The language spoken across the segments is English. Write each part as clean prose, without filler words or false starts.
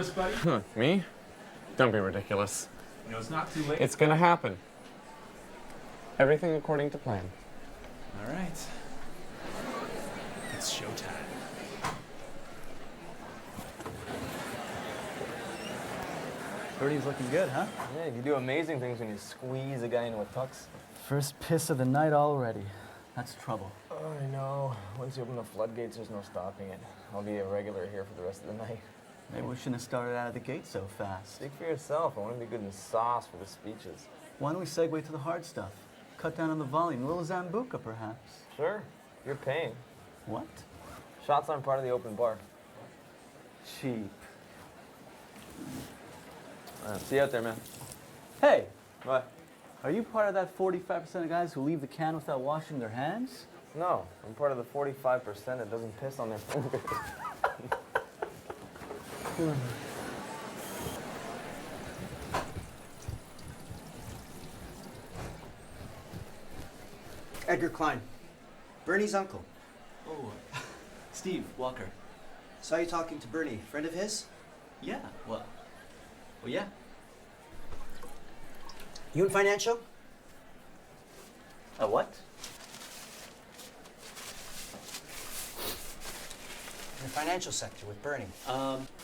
nervous, buddy? Me? Don't be ridiculous. You know, it's not too late. It's gonna happen. Everything according to plan. All right. It's showtime. Birdie's looking good, huh? Yeah, you do amazing things when you squeeze a guy into a tux. First piss of the night already. That's trouble. Oh, I know. Once you open the floodgates, there's no stopping it. I'll be a regular here for the rest of the night. Maybe we shouldn't have started out of the gate so fast. Speak for yourself. I want to be good in sauce for the speeches. Why don't we segue to the hard stuff? Cut down on the volume. A little Zambuca, perhaps. Sure. You're paying. What? Shots aren't part of the open bar. Cheap. See you out there, man. Hey, What? are you part of that 45% of guys who leave the can without washing their hands? No, I'm part of the 45% that doesn't piss on their fingers. Edgar Klein, Bernie's uncle. Oh, Steve Walker. Saw you talking to Bernie. Friend of his? Yeah, well, yeah. You in financial? A what? In the financial sector with Bernie.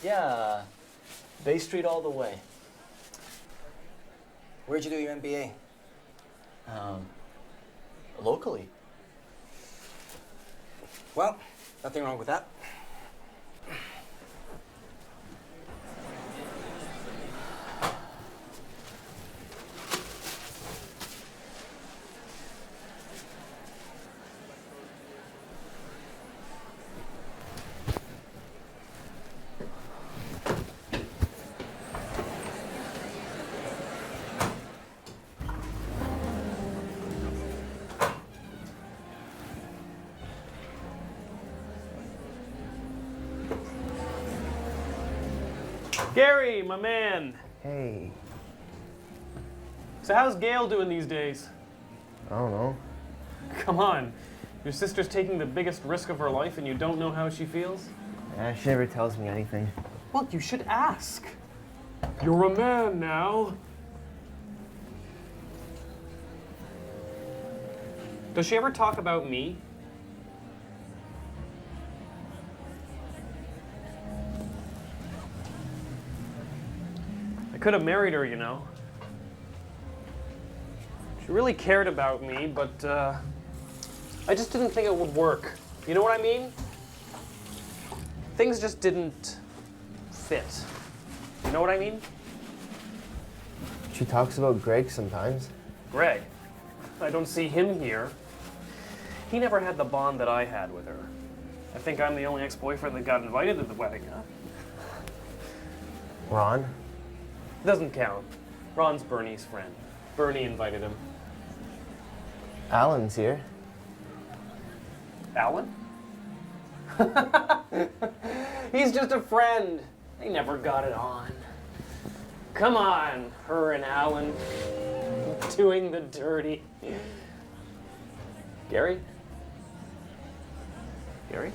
Yeah, Bay Street all the way. Where'd you do your MBA? Locally. Well, nothing wrong with that. Gary, my man. Hey. So how's Gail doing these days? I don't know. Come on. Your sister's taking the biggest risk of her life and you don't know how she feels? She never tells me anything. Well, you should ask. You're a man now. Does she ever talk about me? I could have married her, you know. She really cared about me, but I just didn't think it would work. You know what I mean? Things just didn't fit. You know what I mean? She talks about Greg sometimes. Greg. I don't see him here. He never had the bond that I had with her. I think I'm the only ex-boyfriend that got invited to the wedding, huh? Ron? Doesn't count. Ron's Bernie's friend. Bernie invited him. Alan's here. Alan? He's just a friend. They never got it on. Come on, her and Alan doing the dirty. Gary? Gary?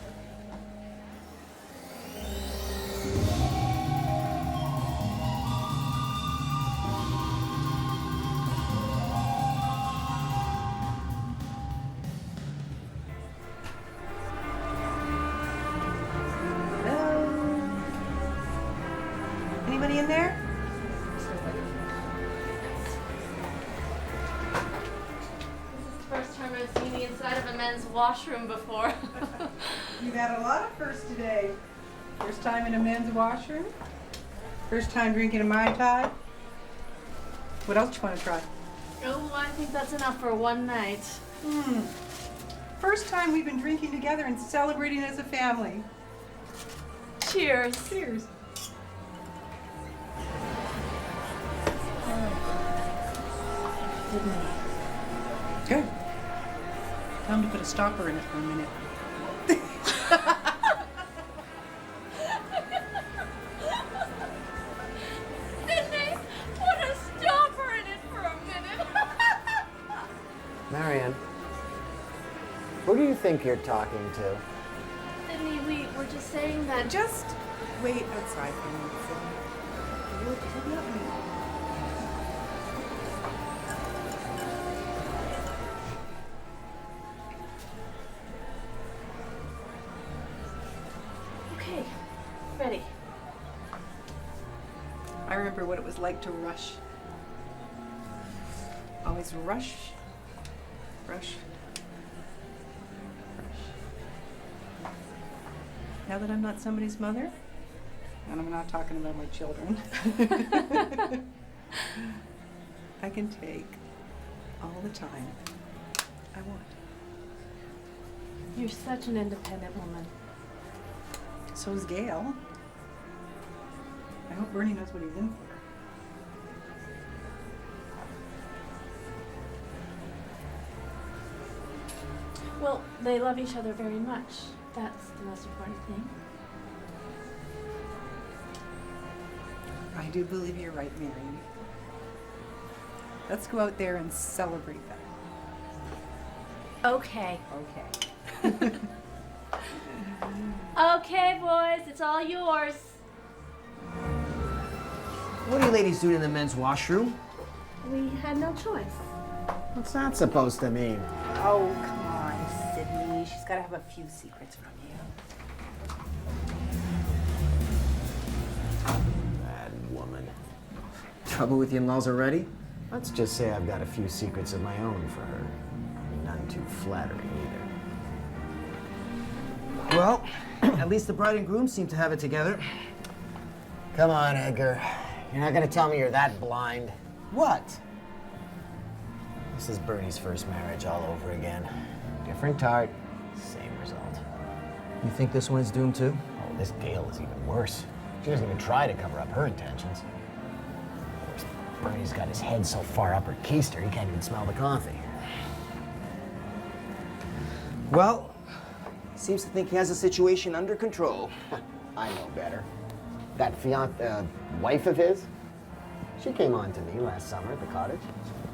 Anybody in there? This is the first time I've seen the inside of a men's washroom before. You've had a lot of firsts today. First time in a men's washroom. First time drinking a Mai Tai. What else you want to try? Oh, I think that's enough for one night. First time we've been drinking together and celebrating as a family. Cheers. Cheers. Good. Time to put a stopper in it for a minute. Sydney, put a stopper in it for a minute. Marianne, who do you think you're talking to? Sydney, we were just saying that. Just wait outside for a minute, Sydney. You'll be up in a minute. Okay, ready. I remember what it was like to rush. Always rush, rush, rush. Now that I'm not somebody's mother, and I'm not talking about my children, I can take all the time I want. You're such an independent woman. So is Gail. I hope Bernie knows what he's in for. Well, they love each other very much. That's the most important thing. I do believe you're right, Mary. Let's go out there and celebrate that. Okay. Okay. Okay, boys, it's all yours. What are you ladies doing in the men's washroom? We had no choice. What's that supposed to mean? Oh, come on, Sydney. She's got to have a few secrets from you. Bad woman. Trouble with the in-laws already? Let's just say I've got a few secrets of my own for her. None too flattering either. Well, at least the bride and groom seem to have it together. Come on, Edgar. You're not gonna tell me you're that blind. What? This is Bernie's first marriage all over again. Different tart, same result. You think this one's doomed too? Oh, this Gail is even worse. She doesn't even try to cover up her intentions. Of course, Bernie's got his head so far up her keister, he can't even smell the coffee. Well, seems to think he has the situation under control. I know better. That wife of his, she came on to me last summer at the cottage.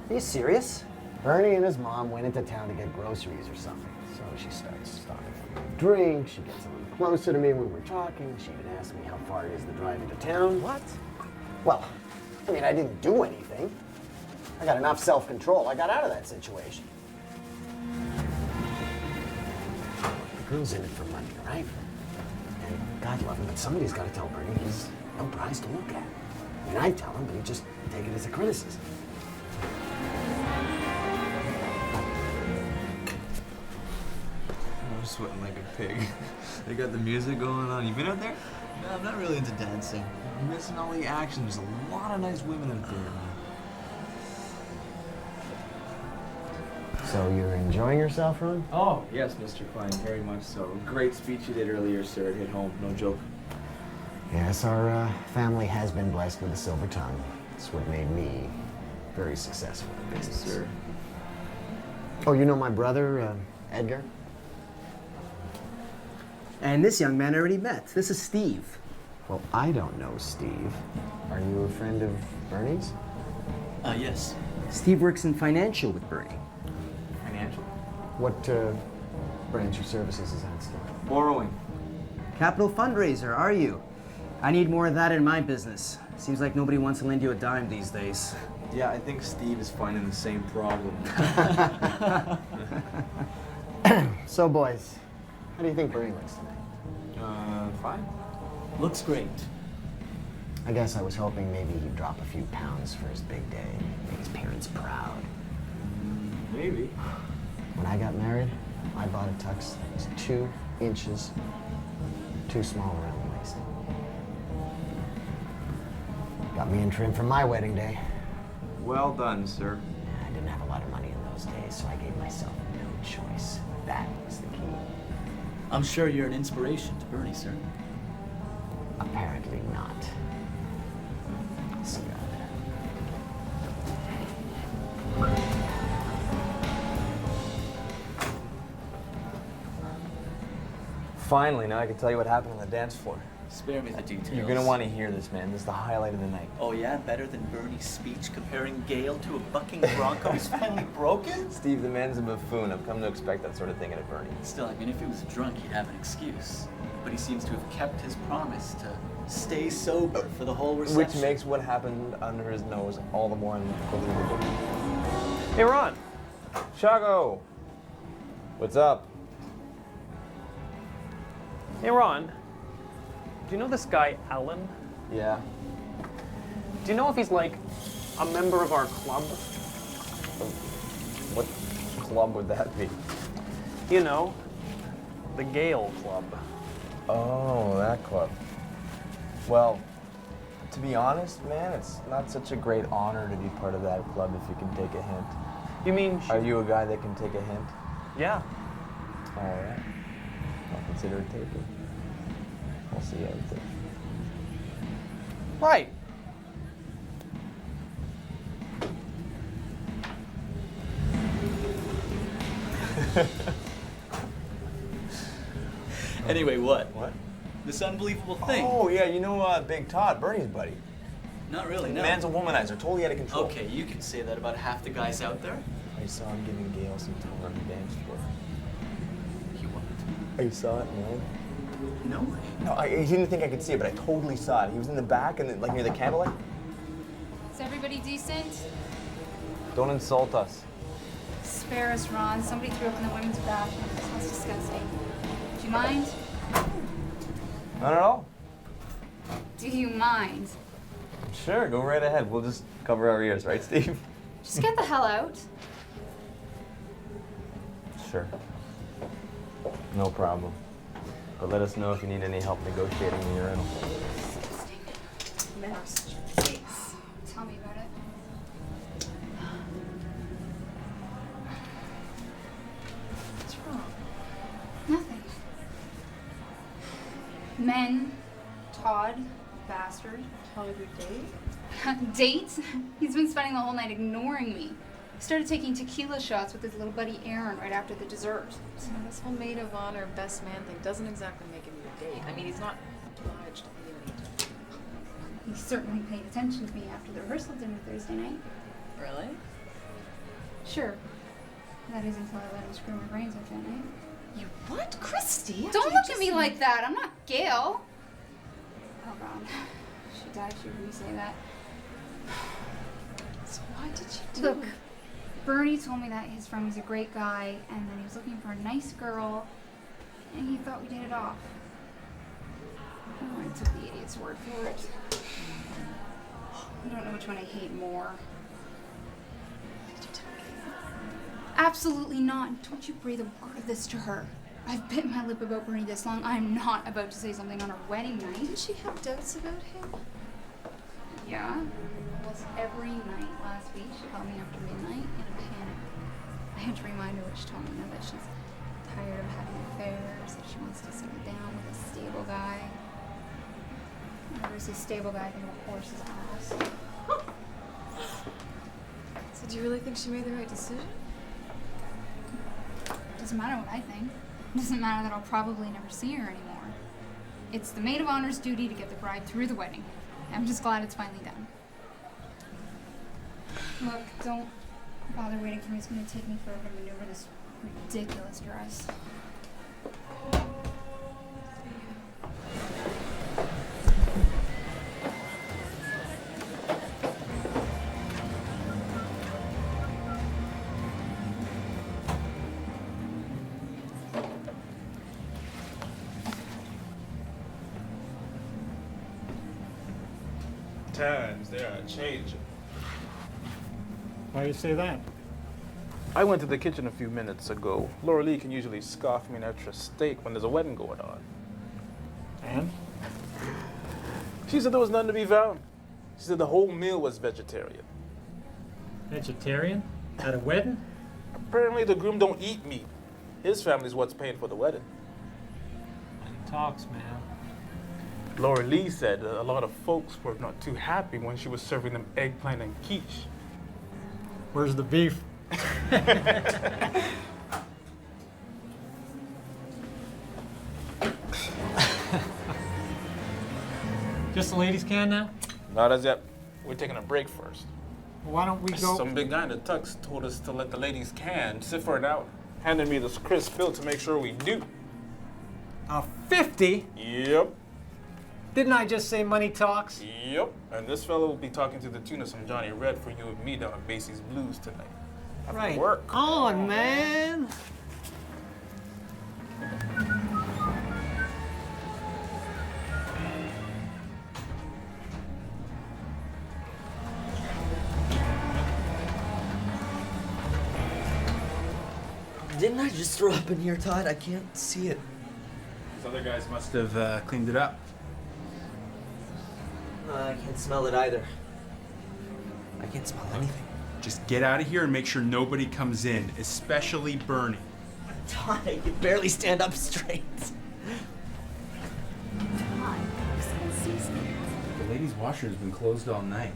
Are you serious? Bernie and his mom went into town to get groceries or something. So she starts stopping for a drink. She gets a little closer to me when we're talking. She even asked me how far it is to drive into town. What? Well, I mean, I didn't do anything. I got enough self-control. I got out of that situation. The girl's in it for money, right? And God love him, but somebody's got to tell Bernie he's no prize to look at. I mean, I tell him, but he just take it as a criticism. I'm sweating like a pig. They got the music going on. You been out there? No, I'm not really into dancing. You're missing all the action. There's a lot of nice women out there, man. So you're enjoying yourself, Ron? Oh, yes, Mr. Klein, very much so. Great speech you did earlier, sir. It hit home, no joke. Yes, our family has been blessed with a silver tongue. It's what made me very successful in business. Yes, sir. Oh, you know my brother, Edgar? And this young man I already met. This is Steve. Well, I don't know Steve. Are you a friend of Bernie's? Yes. Steve works in financial with Bernie. Financial? What branch of services is that, Steve? Borrowing. Capital fundraiser, are you? I need more of that in my business. Seems like nobody wants to lend you a dime these days. Yeah, I think Steve is finding the same problem. So, boys, how do you think Bernie looks tonight? Fine. Looks great. I guess I was hoping maybe he'd drop a few pounds for his big day, make his parents proud. Maybe. When I got married, I bought a tux that was 2 inches too small around the waist. Got me in trim for my wedding day. Well done, sir. I didn't have a lot of money in those days, so I gave myself no choice. That was the key. I'm sure you're an inspiration to Bernie, sir. Apparently not. See you out there. Finally, now I can tell you what happened on the dance floor. Spare me the details. You're gonna want to hear this, man. This is the highlight of the night. Oh yeah, better than Bernie's speech comparing Gale to a bucking bronco who's finally broken? Steve, the man's a buffoon. I've come to expect that sort of thing at a Bernie. Still, I mean, if he was drunk, he'd have an excuse. But he seems to have kept his promise to stay sober for the whole reception. Which makes what happened under his nose all the more unbelievable. Hey, Ron. Chago! What's up? Hey, Ron. Do you know this guy, Alan? Yeah. Do you know if he's like a member of our club? What club would that be? You know, the Gale Club. Oh, that club. Well, to be honest, man, it's not such a great honor to be part of that club if you can take a hint. You mean? Are you a guy that can take a hint? Yeah. All right. I'll consider it taken. We'll see everything. Right. Anyway, what? What? This unbelievable thing. Oh, yeah, you know Big Todd, Bernie's buddy. Not really, no. Man's a womanizer, totally out of control. Okay, you can say that about half the guys out there. I saw him giving Gale some tone on the dance floor. You what? I saw it, man. No way. No, he didn't think I could see it, but I totally saw it. He was in the back and like near the candlelight. Is everybody decent? Don't insult us. Spare us, Ron. Somebody threw up in the women's bathroom. This smells disgusting. Do you mind? Not at all. Do you mind? Sure, go right ahead. We'll just cover our ears, right, Steve? Just get the hell out. Sure. No problem. But let us know if you need any help negotiating the urinal. Massachusetts. Tell me about it. What's wrong? Nothing. Men, Todd, bastard. Todd your date? Date? He's been spending the whole night ignoring me. He started taking tequila shots with his little buddy Aaron right after the dessert. So this whole maid of honor, best man thing doesn't exactly make him your date. I mean, he's not obliged to be anything. He certainly paid attention to me after the rehearsal dinner Thursday night. Really? Sure. That is until I let him screw my brains out that night. You what? Christy? Don't look at me like that. I'm not Gail. Oh, God. She died. She heard me say that. So why did you do Look, Bernie told me that his friend was a great guy and that he was looking for a nice girl and he thought we'd hit it off. Oh, I took the idiot's word for it. I don't know which one I hate more. Did you tell me? Absolutely not. Don't you breathe a word of this to her. I've bit my lip about Bernie this long. I'm not about to say something on our wedding night. Didn't she have doubts about him? Yeah. Almost every night last week, she called me after midnight in a panic. I had to remind her, which told me that she's tired of having affairs, that she wants to settle down with a stable guy. Whatever is a stable guy, I think of a horse's ass. So do you really think she made the right decision? Doesn't matter what I think. Doesn't matter that I'll probably never see her anymore. It's the maid of honor's duty to get the bride through the wedding. I'm just glad it's finally done. Look, don't bother waiting for me. It's going to take me forever to maneuver this ridiculous dress. Times they are changing. Why do you say that? I went to the kitchen a few minutes ago. Laura Lee can usually scoff me an extra steak when there's a wedding going on. And? She said there was none to be found. She said the whole meal was vegetarian. Vegetarian? At a wedding? Apparently the groom don't eat meat. His family's what's paying for the wedding. Money talks, man. Laura Lee said a lot of folks were not too happy when she was serving them eggplant and quiche. Where's the beef? Just the ladies can now? Not as yet. We're taking a break first. Well, why don't we go? Some big guy in the tux told us to let the ladies can sit for an hour. Handed me this crisp bill to make sure we do. 50? Yep. Didn't I just say money talks? Yep. And this fellow will be talking to the tune of some Johnny Red for you and me down at Basie's Blues tonight. After Right. work. On, man. Didn't I just throw up in here, Todd? I can't see it. These other guys must have cleaned it up. I can't smell it either. I can't smell anything. Just get out of here and make sure nobody comes in, especially Bernie. Todd, I can barely stand up straight. The ladies' washer's been closed all night.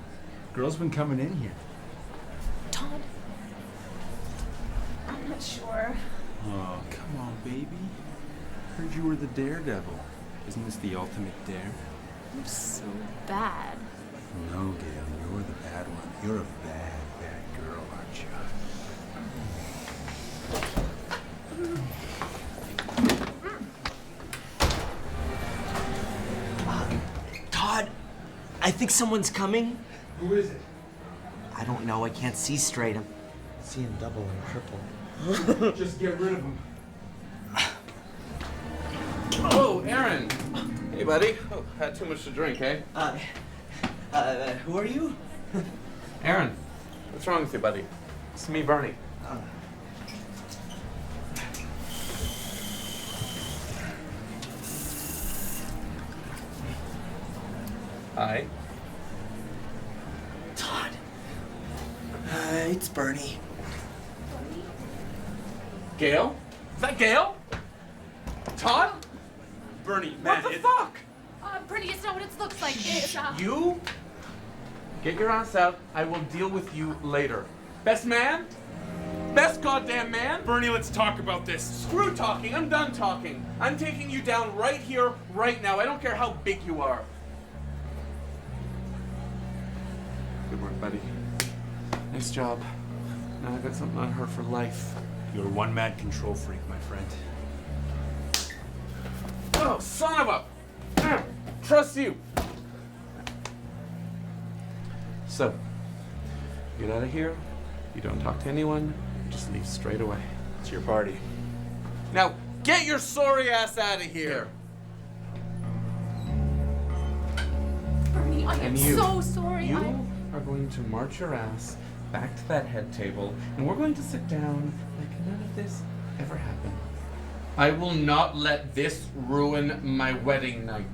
Girls been coming in here. Todd, I'm not sure. Oh, come on, baby. Heard you were the daredevil. Isn't this the ultimate dare? I'm so bad. No, Gail, you're the bad one. You're a bad, bad girl, aren't you? Todd, I think someone's coming. Who is it? I don't know. I can't see straight. I'm seeing double and triple. Just get rid of him. Oh, Aaron. Hey, buddy. Oh, had too much to drink, eh? Who are you? Aaron, what's wrong with you, buddy? It's me, Bernie. Hi. Todd. It's Bernie. Gail? Is that Gail? Todd? Bernie, man, What the fuck? Pretty, it's not what it looks like. It's, You? Get your ass out. I will deal with you later. Best man? Best goddamn man? Bernie, let's talk about this. Screw talking. I'm done talking. I'm taking you down right here, right now. I don't care how big you are. Good work, buddy. Nice job. Now I got something on her for life. You're one mad control freak, my friend. Oh, son of a... Trust you. So, get out of here. You don't talk to anyone. Just leave straight away. It's your party. Now, get your sorry ass out of here. Bernie, I am And you, so sorry. You are going to march your ass back to that head table, and we're going to sit down like none of this ever happened. I will not let this ruin my wedding night.